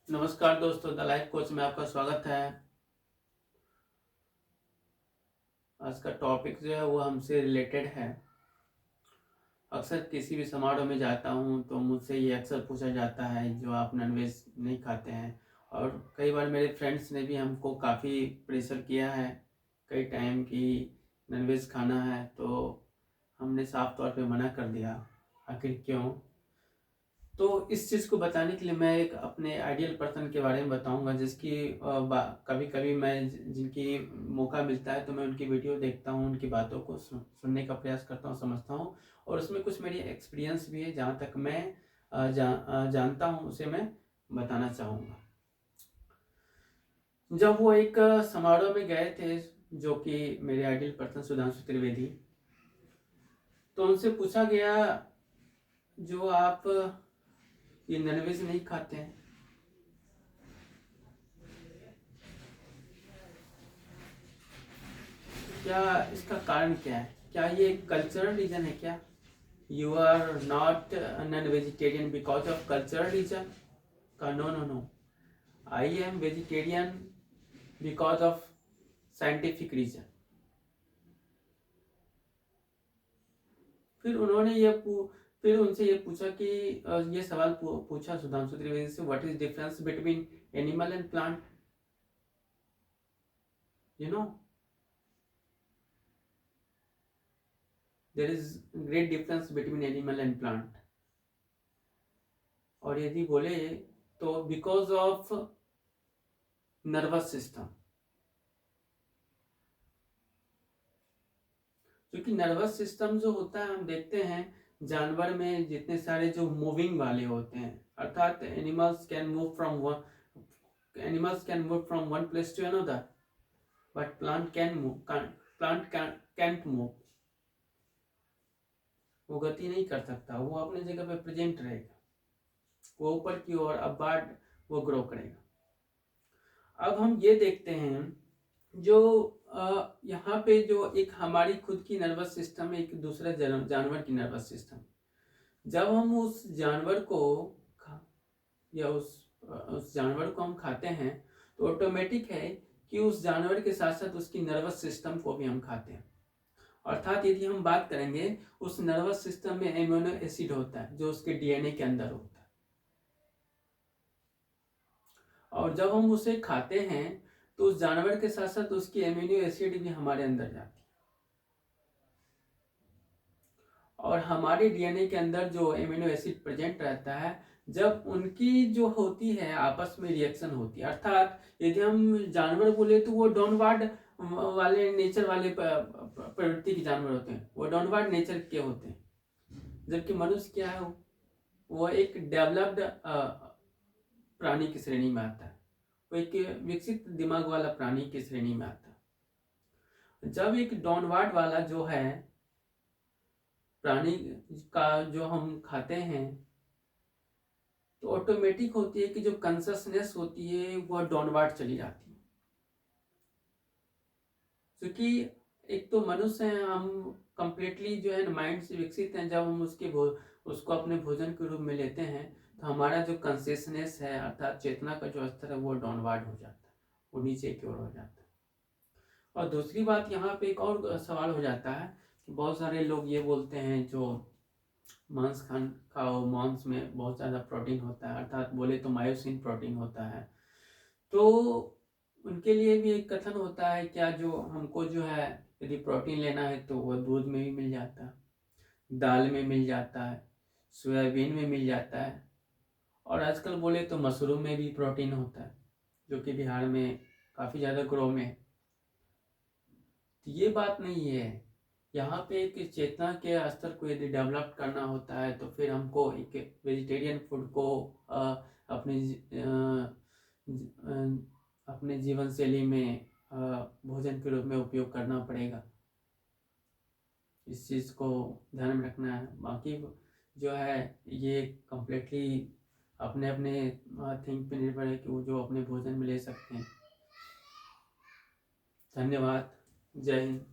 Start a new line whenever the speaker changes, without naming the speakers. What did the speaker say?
नमस्कार दोस्तों, the life coach में आपका स्वागत है। आज का टॉपिक जो है वो हमसे रिलेटेड है। अक्सर किसी भी समारोह में जाता हूँ तो मुझसे ये अक्सर पूछा जाता है जो आप नॉनवेज नहीं खाते हैं। और कई बार मेरे फ्रेंड्स ने भी हमको काफ़ी प्रेशर किया है कई टाइम कि नॉनवेज खाना है, तो हमने साफ तौर पे मना कर दिया। आखिर क्यों? तो इस चीज़ को बताने के लिए मैं एक अपने आइडियल पर्सन के बारे में बताऊंगा, जिसकी कभी कभी मैं जिनकी मौका मिलता है तो मैं उनकी वीडियो देखता हूँ, उनकी बातों को सुनने का प्रयास करता हूँ, समझता हूँ। और उसमें कुछ मेरी एक्सपीरियंस भी है, जहाँ तक मैं जानता हूँ उसे मैं बताना चाहूँगा। जब वो एक समारोह में गए थे, जो कि मेरे आइडियल पर्सन सुधांशु त्रिवेदी, तो उनसे पूछा गया जो आप ये नॉनवेज नहीं खाते हैं, क्या इसका कारण क्या है? क्या ये कल्चरल रीजन है क्या? You are not non vegetarian because of cultural reason? का no no no, I am vegetarian because of scientific reason. फिर उन्होंने फिर उनसे ये पूछा कि ये सवाल पूछा सुधांशु त्रिवेदी से, what is difference between animal and plant? You know, there is great difference between animal and plant. और यदि बोले तो बिकॉज ऑफ नर्वस सिस्टम। क्योंकि नर्वस सिस्टम जो होता है, हम देखते हैं जानवर में जितने सारे जो मूविंग वाले होते हैं, अर्थात animals can move from one place to another, but plant can't move. वो गति नहीं कर सकता, वो अपने जगह पे प्रेजेंट रहेगा, वो ऊपर की ओर अपवार्ड वो ग्रो करेगा। अब हम ये देखते हैं जो यहाँ पे जो एक हमारी खुद की नर्वस सिस्टम है, एक दूसरा जानवर की नर्वस सिस्टम। जब हम उस जानवर को या उस जानवर को हम खाते हैं, तो ऑटोमेटिक है कि उस जानवर के साथ साथ उसकी नर्वस सिस्टम को भी हम खाते हैं। अर्थात यदि हम बात करेंगे, उस नर्वस सिस्टम में एमिनो एसिड होता है जो उसके डीएनए के अंदर होता है, और जब हम उसे खाते हैं तो उस जानवर के साथ साथ उसकी एमिनो एसिड भी हमारे अंदर जाती है। और हमारे डीएनए के अंदर जो एमिनो एसिड प्रेजेंट रहता है, जब उनकी जो होती है आपस में रिएक्शन होती है, अर्थात यदि हम जानवर बोले तो वो डाउनवर्ड वाले नेचर वाले प्रवृत्ति के जानवर होते हैं, वो डाउनवर्ड नेचर के होते हैं। जबकि मनुष्य क्या है, वो एक डेवलप्ड प्राणी की श्रेणी में आता है, वो एक विकसित दिमाग वाला प्राणी की श्रेणी में आता है। जब एक डाउनवर्ड वाला जो है प्राणी का जो हम खाते हैं, तो ऑटोमेटिक होती है कि जो कॉन्शसनेस होती है वह डाउनवर्ड चली जाती है। क्योंकि एक तो मनुष्य है, हम कंप्लीटली जो है माइंड से विकसित हैं। जब हम उसको अपने भोजन के रूप में लेते हैं, तो हमारा जो कॉन्शियसनेस है, अर्थात चेतना का जो स्तर है, वो डाउनवर्ड हो जाता है, वो नीचे की ओर हो जाता है। और दूसरी बात, यहाँ पे एक और सवाल हो जाता है कि बहुत सारे लोग ये बोलते हैं जो मांस खाओ, मांस में बहुत ज़्यादा प्रोटीन होता है, अर्थात बोले तो मायोसिन प्रोटीन होता है। तो उनके लिए भी एक कथन होता है, क्या जो हमको जो है यदि प्रोटीन लेना है तो वह दूध में भी मिल जाता है, दाल में मिल जाता है, सोयाबीन में मिल जाता है, और आजकल बोले तो मशरूम में भी प्रोटीन होता है, जो कि बिहार में काफ़ी ज़्यादा ग्रो में है। तो ये बात नहीं है। यहाँ पे एक चेतना के स्तर को यदि डेवलप करना होता है, तो फिर हमको एक वेजिटेरियन फूड को अपने अपने जीवन शैली में भोजन के रूप में उपयोग करना पड़ेगा। इस चीज़ को ध्यान में रखना है। बाकी जो है ये कम्प्लीटली अपने अपने थिंक पे निर्भर है कि वो जो अपने भोजन में ले सकते हैं। धन्यवाद। जय हिंद।